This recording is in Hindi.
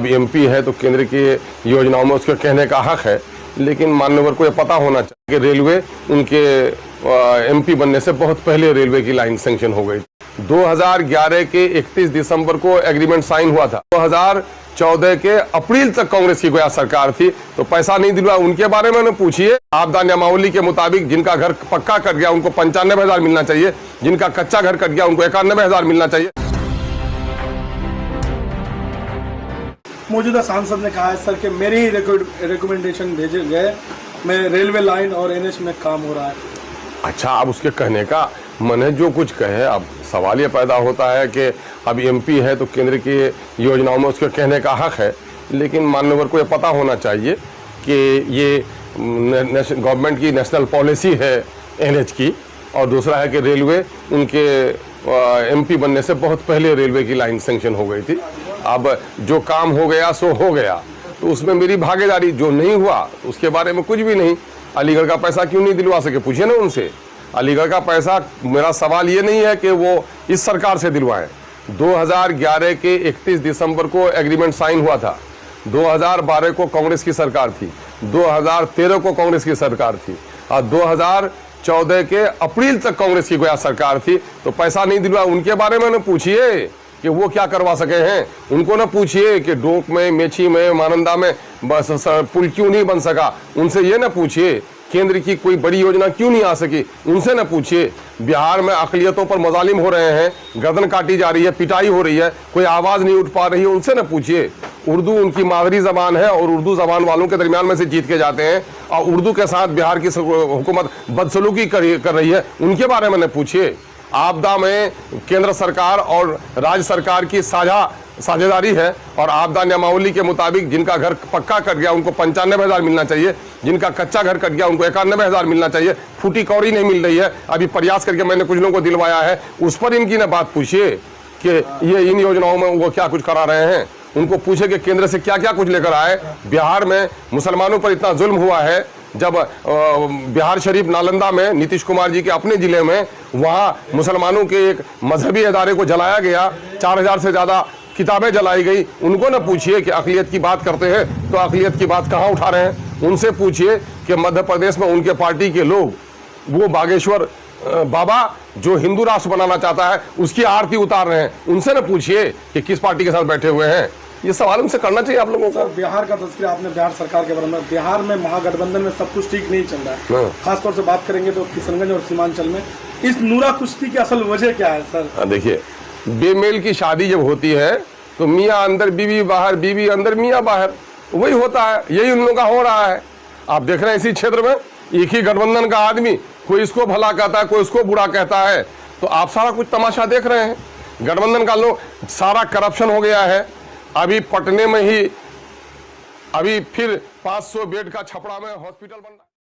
अब एमपी है तो केंद्र की योजनाओं में उसके कहने का हक है, लेकिन मान्यवर को यह पता होना चाहिए कि रेलवे उनके एमपी बनने से बहुत पहले रेलवे की लाइन सैंक्शन हो गई। 2011 के 31 दिसंबर को एग्रीमेंट साइन हुआ था। 2014 के अप्रैल तक कांग्रेस की गोया सरकार थी, तो पैसा नहीं दिलवा। उनके बारे में पूछिए। आपदा नियमावली के मुताबिक जिनका घर पक्का कट गया उनको 95,000 मिलना चाहिए, जिनका कच्चा घर कट गया उनको 91,000 मिलना चाहिए। मौजूदा सांसद ने कहा है सर कि मेरे ही रिकमेंडेशन भेजे गए में रेलवे लाइन और एनएच में काम हो रहा है। अच्छा, अब उसके कहने का मन है जो कुछ कहे। अब सवाल ये पैदा होता है कि अब एमपी है तो केंद्र की योजनाओं में उसके कहने का हक है, लेकिन मान्यवर को ये पता होना चाहिए कि ये गवर्नमेंट की नेशनल पॉलिसी है एनएच की, और दूसरा है कि रेलवे उनके एमपी बनने से बहुत पहले रेलवे की लाइन सैंक्शन हो गई थी। अब जो काम हो गया सो हो गया, तो उसमें मेरी भागीदारी। जो नहीं हुआ उसके बारे में कुछ भी नहीं। अलीगढ़ का पैसा क्यों नहीं दिलवा सके, पूछिए ना उनसे। अलीगढ़ का पैसा, मेरा सवाल ये नहीं है कि वो इस सरकार से दिलवाएं। 2011 के 31 दिसंबर को एग्रीमेंट साइन हुआ था। 2012 को कांग्रेस की सरकार थी, 2013 को कांग्रेस की सरकार थी, और 2014 के अप्रैल तक कांग्रेस की गोया सरकार थी, तो पैसा नहीं दिलवा। उनके बारे में पूछिए कि वो क्या करवा सके हैं। उनको ना पूछिए कि डोक में, मेची में, मानंदा में बस पुल क्यों नहीं बन सका। उनसे ये ना पूछिए केंद्र की कोई बड़ी योजना क्यों नहीं आ सकी। उनसे ना पूछिए बिहार में अक़लियतों पर मजालिम हो रहे हैं, गर्दन काटी जा रही है, पिटाई हो रही है, कोई आवाज़ नहीं उठ पा रही है। उनसे ना पूछिए। उर्दू उनकी मादरी ज़बान है और उर्दू ज़बान वालों के दरमियान में से जीत के जाते हैं, और उर्दू के साथ बिहार की हुकूमत बदसलूकी कर रही है। उनके बारे में ना पूछिए। आपदा में केंद्र सरकार और राज्य सरकार की साझेदारी है, और आपदा नियमावली के मुताबिक जिनका घर पक्का कट गया उनको 95,000 मिलना चाहिए, जिनका कच्चा घर कट गया उनको 91,000 मिलना चाहिए। फूटी कौड़ी नहीं मिल रही है। अभी प्रयास करके मैंने कुछ लोगों को दिलवाया है, उस पर इनकी ना बात पूछिए कि ये इन योजनाओं में वो क्या कुछ करा रहे हैं। उनको पूछे कि केंद्र से क्या क्या कुछ लेकर आए। बिहार में मुसलमानों पर इतना जुल्म हुआ है, जब बिहार शरीफ नालंदा में नीतीश कुमार जी के अपने जिले में, वहाँ मुसलमानों के एक मजहबी अदारे को जलाया गया, 4,000 से ज़्यादा किताबें जलाई गई। उनको ना पूछिए कि अक़लियत की बात करते हैं तो अक़लियत की बात कहाँ उठा रहे हैं। उनसे पूछिए कि मध्य प्रदेश में उनके पार्टी के लोग वो बागेश्वर बाबा जो हिंदू राष्ट्र बनाना चाहता है उसकी आरती उतार रहे हैं। उनसे ना पूछिए कि किस पार्टी के साथ बैठे हुए हैं। ये सवाल उनसे करना चाहिए आप लोगों को। बिहार का तस्करा आपने बिहार सरकार के बारे में, बिहार में महागठबंधन में सब कुछ ठीक नहीं चल रहा है। खासतौर से बात करेंगे तो किशनगंज और सीमांचल में इस नूरा कुश्ती की असल वजह क्या है सर? देखिए, बेमेल की शादी जब होती है तो मियाँ अंदर बीवी बाहर, बीवी अंदर मियाँ बाहर, वही होता है। यही उन लोगों का हो रहा है। आप देख रहे हैं इसी क्षेत्र में एक ही गठबंधन का आदमी कोई इसको भला कहता है, कोई इसको बुरा कहता है, तो आप सारा कुछ तमाशा देख रहे हैं। गठबंधन का लोग सारा करप्शन हो गया है। अभी पटने में ही अभी फिर 500 बेड का छपड़ा में हॉस्पिटल बन रहा है।